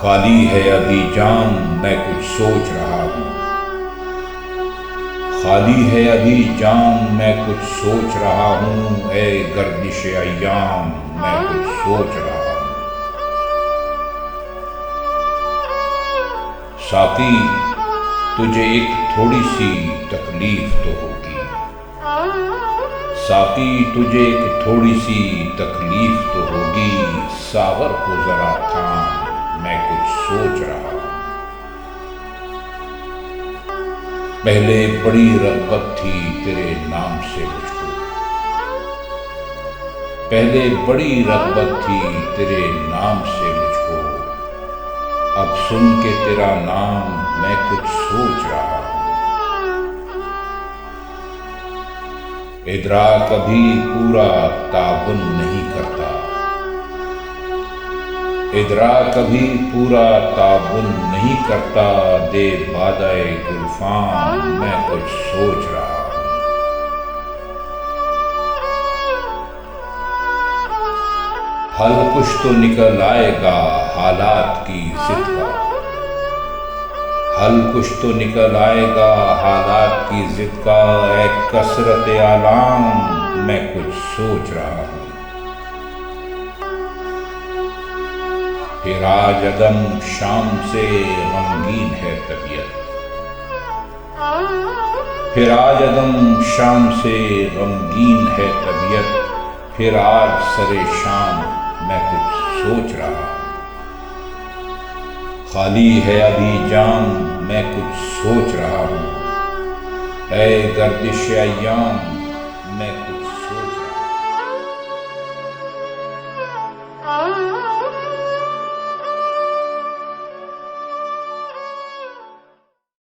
خالی ہے ابھی جام میں کچھ سوچ رہا ہوں، خالی ہے ابھی جام میں کچھ سوچ رہا ہوں، اے گردش ایام میں کچھ سوچ رہا ہوں۔ ساقی تجھے ایک تھوڑی سی تکلیف تو ہوگی، ساقی تجھے ایک تھوڑی سی تکلیف تو ہوگی، ساغر کو ذرا تھام میں کچھ سوچ رہا ہوں۔ پہلے بڑی رغبت تھی تیرے نام سے مجھ کو، پہلے بڑی رغبت تھی تیرے نام سے مجھ کو، اب سن کے تیرا نام میں کچھ سوچ رہا ہوں۔ ادراک ابھی پورا تعاون نہیں کرتا، ادراک ابھی پورا تعاون نہیں کرتا، دے بادۂ گلفام میں کچھ سوچ رہا ہوں۔ حل کچھ تو نکل آئے گا حالات کی ضد کا، حل کچھ تو نکل آئے گا حالات کی ضد کا، اے کثرت آلام میں کچھ سوچ رہا ہوں۔ پھر آج عدم شام سے غمگین ہے طبیعت، پھر آج عدم شام سے غمگین ہے طبیعت، پھر آج سر شام میں کچھ سوچ رہا ہوں۔ خالی ہے ابھی جام میں کچھ سوچ رہا ہوں، اے گردش ایام